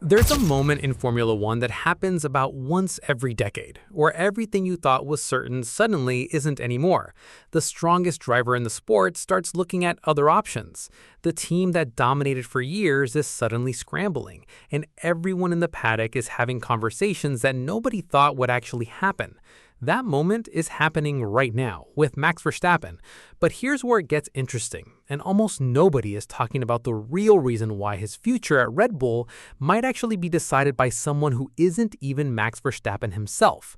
There's a moment in Formula One that happens about once every decade, where everything you thought was certain suddenly isn't anymore. The strongest driver in the sport starts looking at other options. The team that dominated for years is suddenly scrambling, and everyone in the paddock is having conversations that nobody thought would actually happen. That moment is happening right now with Max Verstappen. But here's where it gets interesting, and almost nobody is talking about the real reason why his future at Red Bull might actually be decided by someone who isn't even Max Verstappen himself.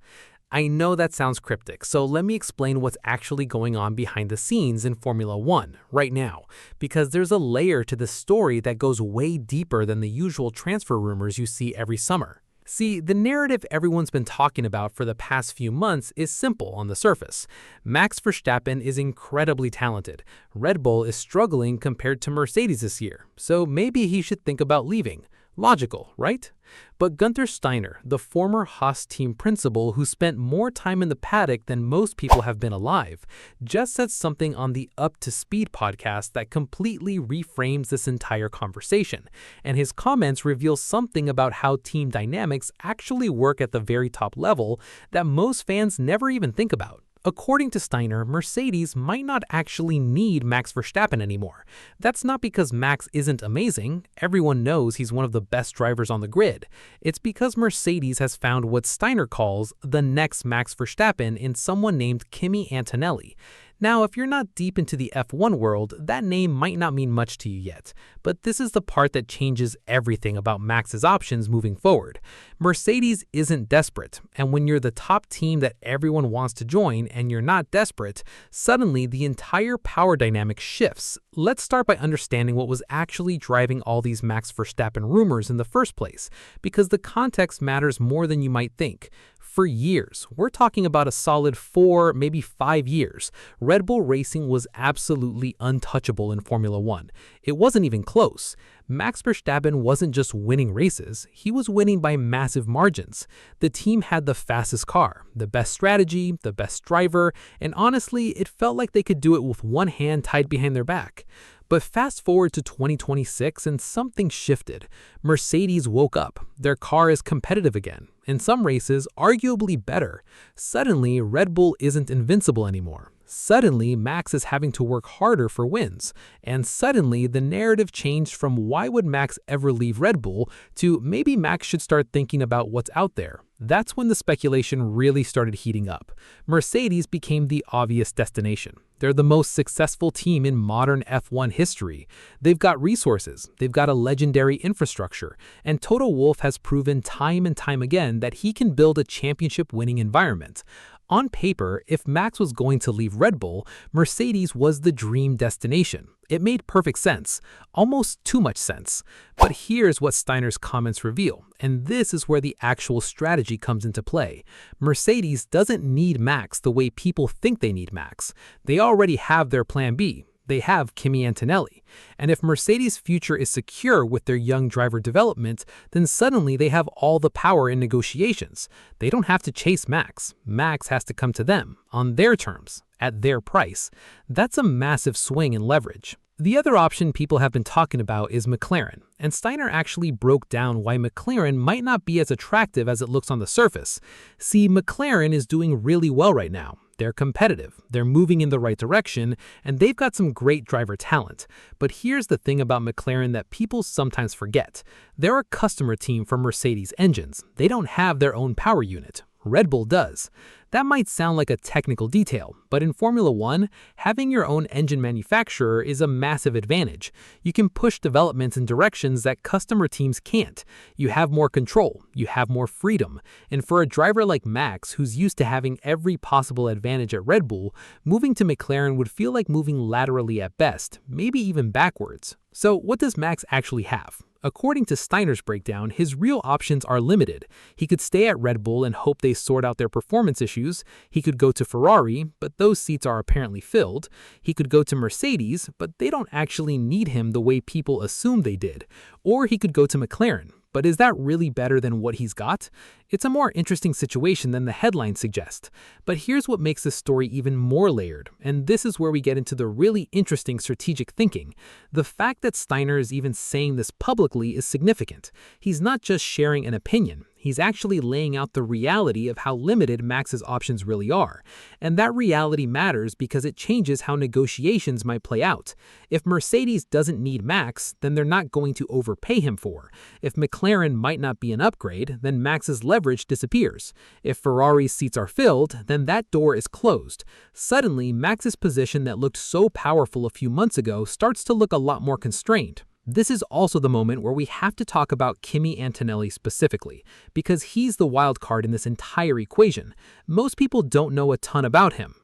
I know that sounds cryptic, so let me explain what's actually going on behind the scenes in Formula One right now, because there's a layer to this story that goes way deeper than the usual transfer rumors you see every summer. See, the narrative everyone's been talking about for the past few months is simple on the surface. Max Verstappen is incredibly talented. Red Bull is struggling compared to Mercedes this year, so maybe he should think about leaving. Logical, right? But Guenther Steiner, the former Haas team principal who spent more time in the paddock than most people have been alive, just said something on the Up to Speed podcast that completely reframes this entire conversation, and his comments reveal something about how team dynamics actually work at the very top level that most fans never even think about. According to Steiner, Mercedes might not actually need Max Verstappen anymore. That's not because Max isn't amazing. Everyone knows he's one of the best drivers on the grid. It's because Mercedes has found what Steiner calls the next Max Verstappen in someone named Kimi Antonelli. Now, if you're not deep into the F1 world, that name might not mean much to you yet, but this is the part that changes everything about Max's options moving forward. Mercedes isn't desperate, and when you're the top team that everyone wants to join and you're not desperate, suddenly the entire power dynamic shifts. Let's start by understanding what was actually driving all these Max Verstappen rumors in the first place, because the context matters more than you might think. For years, we're talking about a solid 4, maybe 5 years, Red Bull Racing was absolutely untouchable in Formula One. It wasn't even close. Max Verstappen wasn't just winning races, he was winning by massive margins. The team had the fastest car, the best strategy, the best driver, and honestly, it felt like they could do it with one hand tied behind their back. But fast forward to 2026 and something shifted. Mercedes woke up. Their car is competitive again. In some races, arguably better. Suddenly, Red Bull isn't invincible anymore. Suddenly, Max is having to work harder for wins. And suddenly, the narrative changed from why would Max ever leave Red Bull to maybe Max should start thinking about what's out there. That's when the speculation really started heating up. Mercedes became the obvious destination. They're the most successful team in modern F1 history. They've got resources, they've got a legendary infrastructure, and Toto Wolff has proven time and time again that he can build a championship-winning environment. On paper, if Max was going to leave Red Bull, Mercedes was the dream destination. It made perfect sense, almost too much sense. But here's what Steiner's comments reveal, and this is where the actual strategy comes into play. Mercedes doesn't need Max the way people think they need Max. They already have their plan B. They have Kimi Antonelli. And if Mercedes' future is secure with their young driver development, then suddenly they have all the power in negotiations. They don't have to chase Max. Max has to come to them, on their terms, at their price. That's a massive swing in leverage. The other option people have been talking about is McLaren, and Steiner actually broke down why McLaren might not be as attractive as it looks on the surface. See, McLaren is doing really well right now. They're competitive, they're moving in the right direction, and they've got some great driver talent. But here's the thing about McLaren that people sometimes forget. They're a customer team for Mercedes engines. They don't have their own power unit. Red Bull does. That might sound like a technical detail, but in Formula One, having your own engine manufacturer is a massive advantage. You can push developments in directions that customer teams can't. You have more control, you have more freedom. And for a driver like Max, who's used to having every possible advantage at Red Bull, moving to McLaren would feel like moving laterally at best, maybe even backwards. So what does Max actually have? According to Steiner's breakdown, his real options are limited. He could stay at Red Bull and hope they sort out their performance issues. He could go to Ferrari, but those seats are apparently filled. He could go to Mercedes, but they don't actually need him the way people assume they did. Or he could go to McLaren, But is that really better than what he's got? It's a more interesting situation than the headlines suggest. But here's what makes this story even more layered, and this is where we get into the really interesting strategic thinking. The fact that Steiner is even saying this publicly is significant. He's not just sharing an opinion. He's actually laying out the reality of how limited Max's options really are. And that reality matters because it changes how negotiations might play out. If Mercedes doesn't need Max, then they're not going to overpay him for. If McLaren might not be an upgrade, then Max's leverage disappears. If Ferrari's seats are filled, then that door is closed. Suddenly, Max's position that looked so powerful a few months ago starts to look a lot more constrained. This is also the moment where we have to talk about Kimi Antonelli specifically, because he's the wild card in this entire equation. Most people don't know a ton about him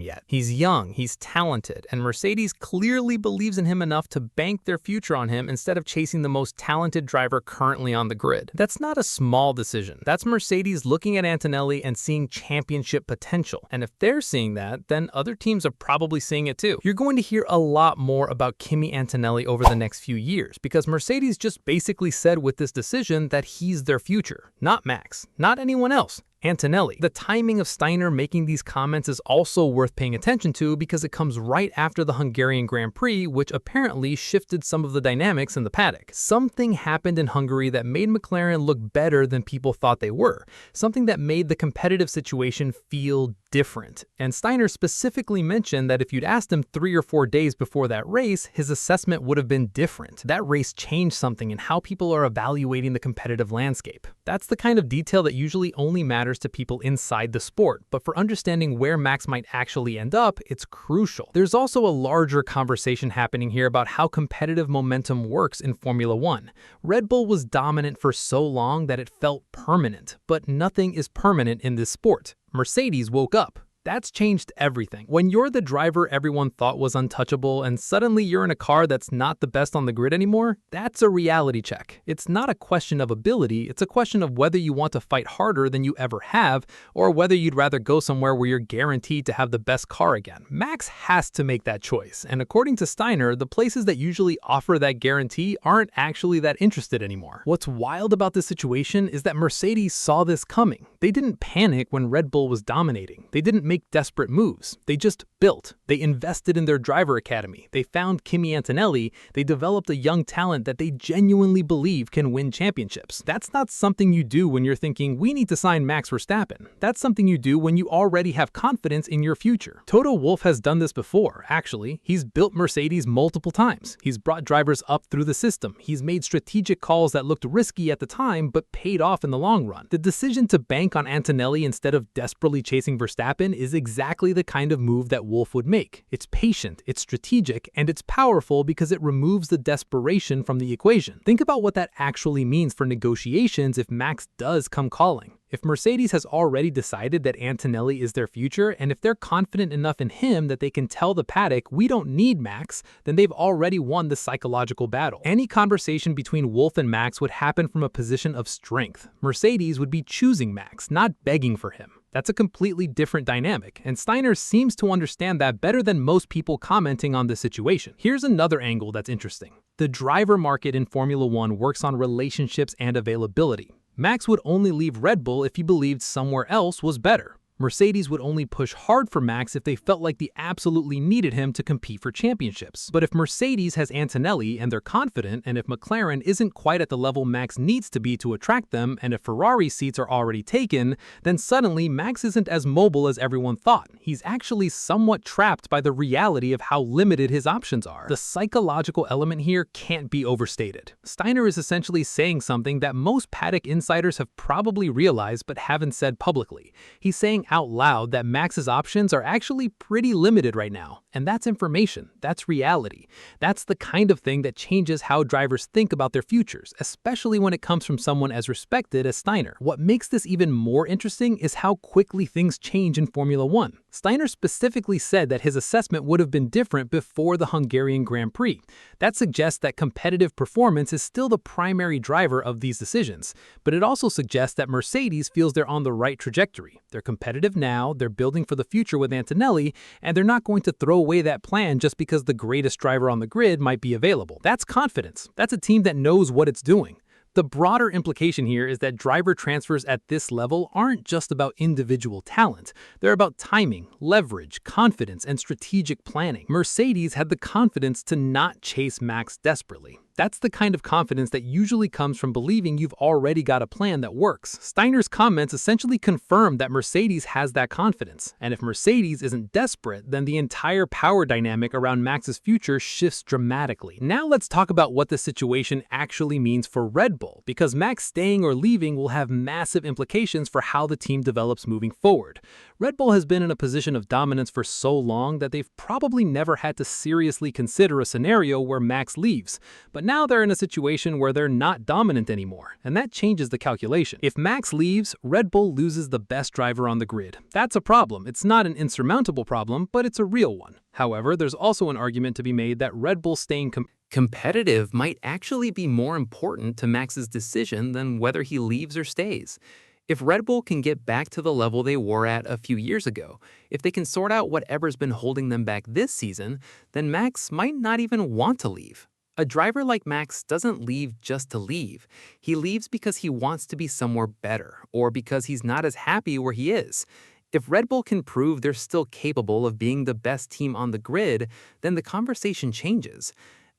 yet. He's young, he's talented, and Mercedes clearly believes in him enough to bank their future on him instead of chasing the most talented driver currently on the grid. That's not a small decision. That's Mercedes looking at Antonelli and seeing championship potential. And if they're seeing that, then other teams are probably seeing it too. You're going to hear a lot more about Kimi Antonelli over the next few years because Mercedes just basically said with this decision that he's their future, not Max, not anyone else. Antonelli. The timing of Steiner making these comments is also worth paying attention to because it comes right after the Hungarian Grand Prix, which apparently shifted some of the dynamics in the paddock. Something happened in Hungary that made McLaren look better than people thought they were, something that made the competitive situation feel different. And Steiner specifically mentioned that if you'd asked him 3 or 4 days before that race, his assessment would have been different. That race changed something in how people are evaluating the competitive landscape. That's the kind of detail that usually only matters to people inside the sport, but for understanding where Max might actually end up, it's crucial. There's also a larger conversation happening here about how competitive momentum works in Formula One. Red Bull was dominant for so long that it felt permanent, but nothing is permanent in this sport. Mercedes woke up. That's changed everything. When you're the driver everyone thought was untouchable and suddenly you're in a car that's not the best on the grid anymore, that's a reality check. It's not a question of ability, it's a question of whether you want to fight harder than you ever have or whether you'd rather go somewhere where you're guaranteed to have the best car again. Max has to make that choice, and according to Steiner, the places that usually offer that guarantee aren't actually that interested anymore. What's wild about this situation is that Mercedes saw this coming. They didn't panic when Red Bull was dominating. They didn't make desperate moves. They just built. They invested in their driver academy. They found Kimi Antonelli. They developed a young talent that they genuinely believe can win championships. That's not something you do when you're thinking, we need to sign Max Verstappen. That's something you do when you already have confidence in your future. Toto Wolff has done this before, actually. He's built Mercedes multiple times. He's brought drivers up through the system. He's made strategic calls that looked risky at the time, but paid off in the long run. The decision to bank on Antonelli instead of desperately chasing Verstappen is exactly the kind of move that Wolff would make. It's patient, it's strategic, and it's powerful because it removes the desperation from the equation. Think about what that actually means for negotiations if Max does come calling. If Mercedes has already decided that Antonelli is their future, and if they're confident enough in him that they can tell the paddock, we don't need Max, then they've already won the psychological battle. Any conversation between Wolff and Max would happen from a position of strength. Mercedes would be choosing Max, not begging for him. That's a completely different dynamic, and Steiner seems to understand that better than most people commenting on this situation. Here's another angle that's interesting. The driver market in Formula One works on relationships and availability. Max would only leave Red Bull if he believed somewhere else was better. Mercedes would only push hard for Max if they felt like they absolutely needed him to compete for championships. But if Mercedes has Antonelli and they're confident, and if McLaren isn't quite at the level Max needs to be to attract them, and if Ferrari seats are already taken, then suddenly Max isn't as mobile as everyone thought. He's actually somewhat trapped by the reality of how limited his options are. The psychological element here can't be overstated. Steiner is essentially saying something that most paddock insiders have probably realized but haven't said publicly. He's saying out loud that Max's options are actually pretty limited right now. And that's information. That's reality. That's the kind of thing that changes how drivers think about their futures, especially when it comes from someone as respected as Steiner. What makes this even more interesting is how quickly things change in Formula One. Steiner specifically said that his assessment would have been different before the Hungarian Grand Prix. That suggests that competitive performance is still the primary driver of these decisions, but it also suggests that Mercedes feels they're on the right trajectory. They're competitive now, they're building for the future with Antonelli, and they're not going to throw away that plan just because the greatest driver on the grid might be available. That's confidence. That's a team that knows what it's doing. The broader implication here is that driver transfers at this level aren't just about individual talent. They're about timing, leverage, confidence, and strategic planning. Mercedes had the confidence to not chase Max desperately. That's the kind of confidence that usually comes from believing you've already got a plan that works. Steiner's comments essentially confirm that Mercedes has that confidence, and if Mercedes isn't desperate, then the entire power dynamic around Max's future shifts dramatically. Now let's talk about what the situation actually means for Red Bull, because Max staying or leaving will have massive implications for how the team develops moving forward. Red Bull has been in a position of dominance for so long that they've probably never had to seriously consider a scenario where Max leaves, but now they're in a situation where they're not dominant anymore, and that changes the calculation. If Max leaves, Red Bull loses the best driver on the grid. That's a problem. It's not an insurmountable problem, but it's a real one. However, there's also an argument to be made that Red Bull staying Competitive might actually be more important to Max's decision than whether he leaves or stays. If Red Bull can get back to the level they were at a few years ago, if they can sort out whatever's been holding them back this season, then Max might not even want to leave. A driver like Max doesn't leave just to leave. He leaves because he wants to be somewhere better, or because he's not as happy where he is. If Red Bull can prove they're still capable of being the best team on the grid, then the conversation changes.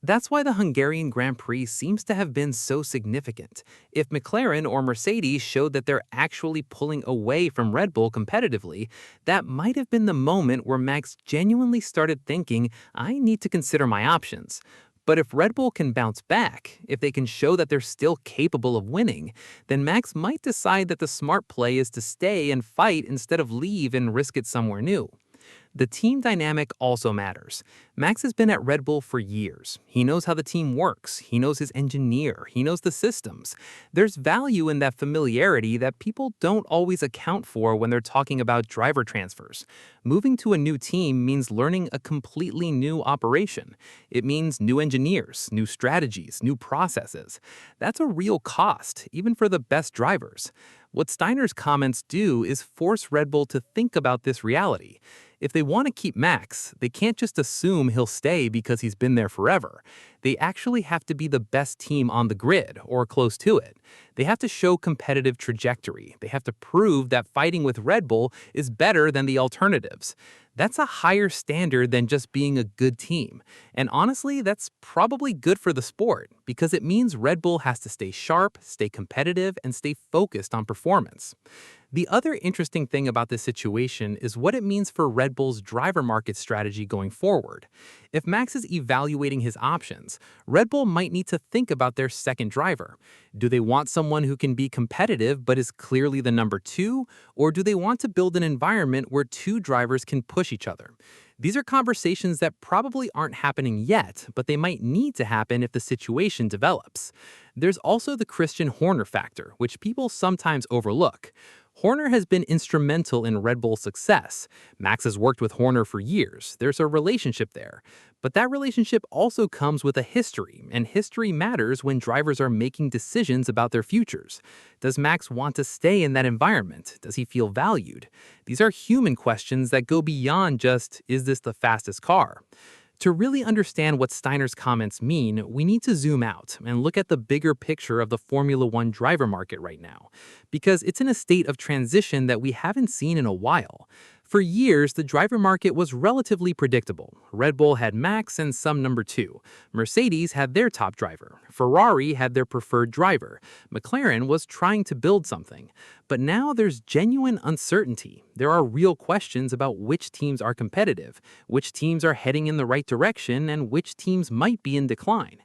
That's why the Hungarian Grand Prix seems to have been so significant. If McLaren or Mercedes showed that they're actually pulling away from Red Bull competitively, that might have been the moment where Max genuinely started thinking, I need to consider my options. But if Red Bull can bounce back, if they can show that they're still capable of winning, then Max might decide that the smart play is to stay and fight instead of leave and risk it somewhere new. The team dynamic also matters. Max has been at Red Bull for years. He knows how the team works. He knows his engineer. He knows the systems. There's value in that familiarity that people don't always account for when they're talking about driver transfers. Moving to a new team means learning a completely new operation. It means new engineers, new strategies, new processes. That's a real cost, even for the best drivers. What Steiner's comments do is force Red Bull to think about this reality. If they want to keep Max, they can't just assume he'll stay because he's been there forever. They actually have to be the best team on the grid, or close to it. They have to show competitive trajectory. They have to prove that fighting with Red Bull is better than the alternatives. That's a higher standard than just being a good team. And honestly, that's probably good for the sport, because it means Red Bull has to stay sharp, stay competitive, and stay focused on performance. The other interesting thing about this situation is what it means for Red Bull's driver market strategy going forward. If Max is evaluating his options, Red Bull might need to think about their second driver. Do they want someone who can be competitive but is clearly the number two, or do they want to build an environment where two drivers can push each other? These are conversations that probably aren't happening yet, but they might need to happen if the situation develops. There's also the Christian Horner factor, which people sometimes overlook. Horner has been instrumental in Red Bull's success. Max has worked with Horner for years. There's a relationship there. But that relationship also comes with a history, and history matters when drivers are making decisions about their futures. Does Max want to stay in that environment? Does he feel valued? These are human questions that go beyond just, is this the fastest car? To really understand what Steiner's comments mean, we need to zoom out and look at the bigger picture of the Formula One driver market right now, because it's in a state of transition that we haven't seen in a while. For years, the driver market was relatively predictable. Red Bull had Max and some number two. Mercedes had their top driver. Ferrari had their preferred driver. McLaren was trying to build something. But now there's genuine uncertainty. There are real questions about which teams are competitive, which teams are heading in the right direction, and which teams might be in decline.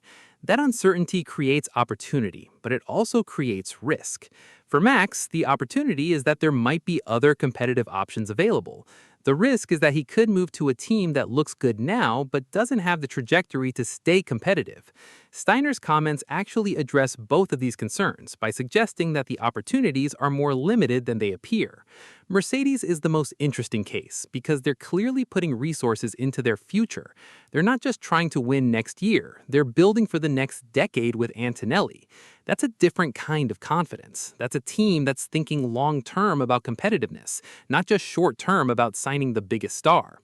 That uncertainty creates opportunity, but it also creates risk. For Max, the opportunity is that there might be other competitive options available. The risk is that he could move to a team that looks good now but doesn't have the trajectory to stay competitive. Steiner's comments actually address both of these concerns by suggesting that the opportunities are more limited than they appear. Mercedes is the most interesting case because they're clearly putting resources into their future. They're not just trying to win next year, they're building for the next decade with Antonelli. That's a different kind of confidence. That's a team that's thinking long-term about competitiveness, not just short-term about signing the biggest star.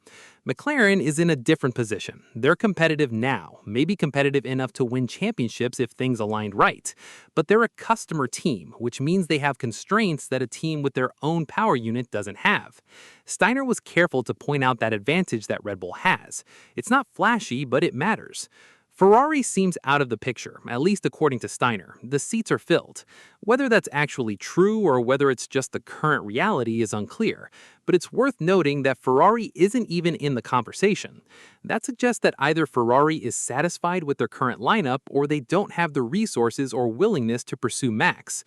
McLaren is in a different position. They're competitive now, maybe competitive enough to win championships if things aligned right. But they're a customer team, which means they have constraints that a team with their own power unit doesn't have. Steiner was careful to point out that advantage that Red Bull has. It's not flashy, but it matters. Ferrari seems out of the picture, at least according to Steiner. The seats are filled. Whether that's actually true or whether it's just the current reality is unclear, but it's worth noting that Ferrari isn't even in the conversation. That suggests that either Ferrari is satisfied with their current lineup or they don't have the resources or willingness to pursue Max.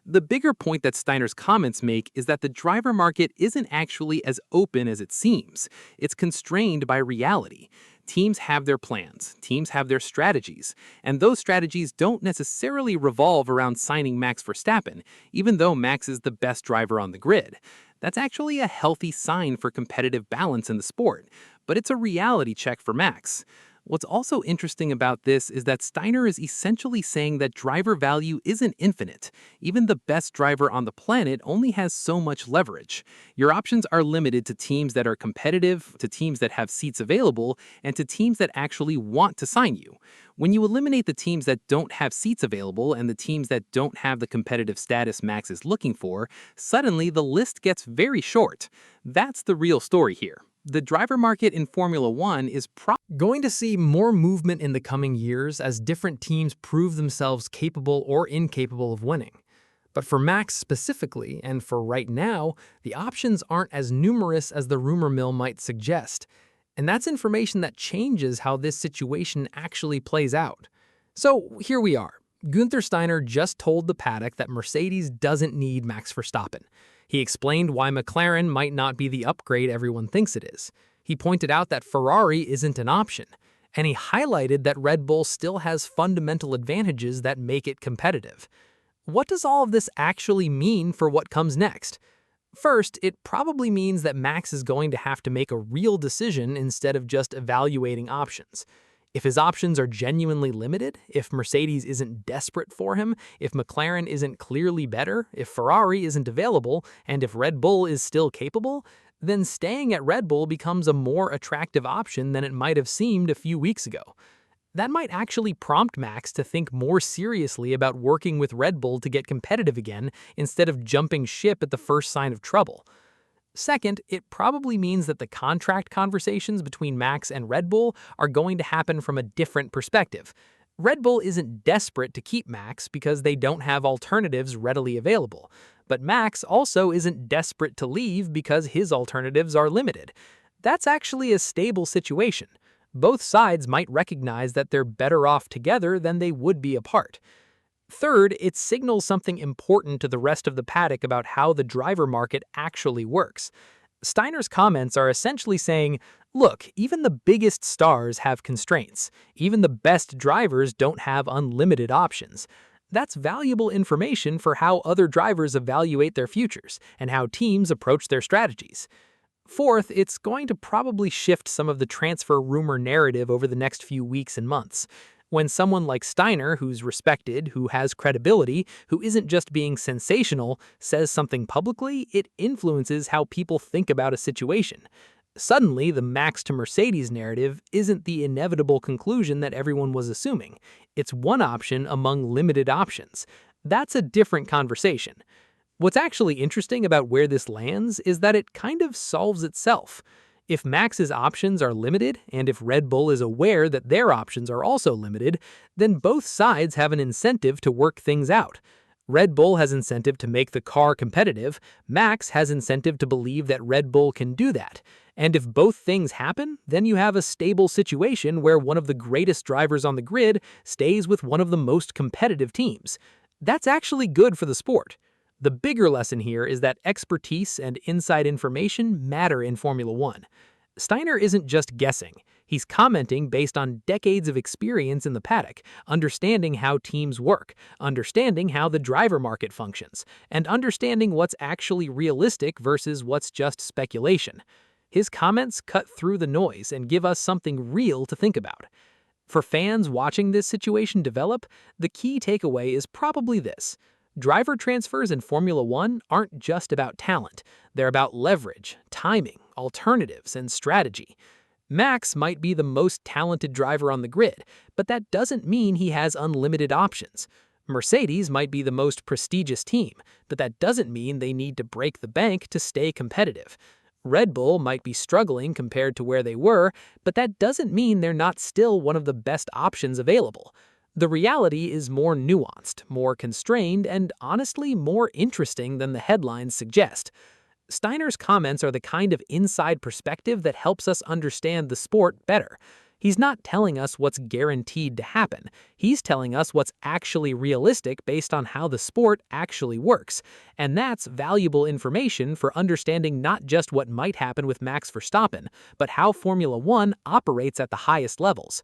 The bigger point that Steiner's comments make is that the driver market isn't actually as open as it seems. It's constrained by reality. Teams have their plans, teams have their strategies, and those strategies don't necessarily revolve around signing Max Verstappen, even though Max is the best driver on the grid. That's actually a healthy sign for competitive balance in the sport, but it's a reality check for Max. What's also interesting about this is that Steiner is essentially saying that driver value isn't infinite. Even the best driver on the planet only has so much leverage. Your options are limited to teams that are competitive, to teams that have seats available, and to teams that actually want to sign you. When you eliminate the teams that don't have seats available and the teams that don't have the competitive status Max is looking for, suddenly the list gets very short. That's the real story here. The driver market in Formula One is going to see more movement in the coming years as different teams prove themselves capable or incapable of winning. But for Max specifically, and for right now, the options aren't as numerous as the rumor mill might suggest. And that's information that changes how this situation actually plays out. So here we are. Guenther Steiner just told the paddock that Mercedes doesn't need Max Verstappen. He explained why McLaren might not be the upgrade everyone thinks it is. He pointed out that Ferrari isn't an option, and he highlighted that Red Bull still has fundamental advantages that make it competitive. What does all of this actually mean for what comes next? First, it probably means that Max is going to have to make a real decision instead of just evaluating options. If his options are genuinely limited, if Mercedes isn't desperate for him, if McLaren isn't clearly better, if Ferrari isn't available, and if Red Bull is still capable, then staying at Red Bull becomes a more attractive option than it might have seemed a few weeks ago. That might actually prompt Max to think more seriously about working with Red Bull to get competitive again instead of jumping ship at the first sign of trouble. Second, it probably means that the contract conversations between Max and Red Bull are going to happen from a different perspective. Red Bull isn't desperate to keep Max because they don't have alternatives readily available, but Max also isn't desperate to leave because his alternatives are limited. That's actually a stable situation. Both sides might recognize that they're better off together than they would be apart. Third, it signals something important to the rest of the paddock about how the driver market actually works. Steiner's comments are essentially saying, look, even the biggest stars have constraints. Even the best drivers don't have unlimited options. That's valuable information for how other drivers evaluate their futures and how teams approach their strategies. Fourth, it's going to probably shift some of the transfer rumor narrative over the next few weeks and months. When someone like Steiner, who's respected, who has credibility, who isn't just being sensational, says something publicly, it influences how people think about a situation. Suddenly, the Max to Mercedes narrative isn't the inevitable conclusion that everyone was assuming. It's one option among limited options. That's a different conversation. What's actually interesting about where this lands is that it kind of solves itself. If Max's options are limited, and if Red Bull is aware that their options are also limited, then both sides have an incentive to work things out. Red Bull has incentive to make the car competitive, Max has incentive to believe that Red Bull can do that. And if both things happen, then you have a stable situation where one of the greatest drivers on the grid stays with one of the most competitive teams. That's actually good for the sport. The bigger lesson here is that expertise and inside information matter in Formula One. Steiner isn't just guessing. He's commenting based on decades of experience in the paddock, understanding how teams work, understanding how the driver market functions, and understanding what's actually realistic versus what's just speculation. His comments cut through the noise and give us something real to think about. For fans watching this situation develop, the key takeaway is probably this. Driver transfers in Formula One aren't just about talent. They're about leverage, timing, alternatives, and strategy. Max might be the most talented driver on the grid, but that doesn't mean he has unlimited options. Mercedes might be the most prestigious team, but that doesn't mean they need to break the bank to stay competitive. Red Bull might be struggling compared to where they were, but that doesn't mean they're not still one of the best options available. The reality is more nuanced, more constrained, and honestly more interesting than the headlines suggest. Steiner's comments are the kind of inside perspective that helps us understand the sport better. He's not telling us what's guaranteed to happen. He's telling us what's actually realistic based on how the sport actually works. And that's valuable information for understanding not just what might happen with Max Verstappen, but how Formula One operates at the highest levels.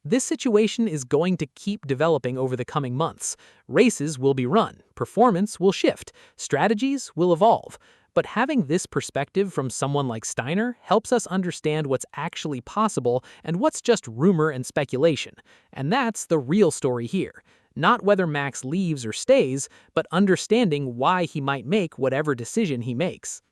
This situation is going to keep developing over the coming months. Races will be run, performance will shift, strategies will evolve. But having this perspective from someone like Steiner helps us understand what's actually possible and what's just rumor and speculation. And that's the real story here. Not whether Max leaves or stays, but understanding why he might make whatever decision he makes.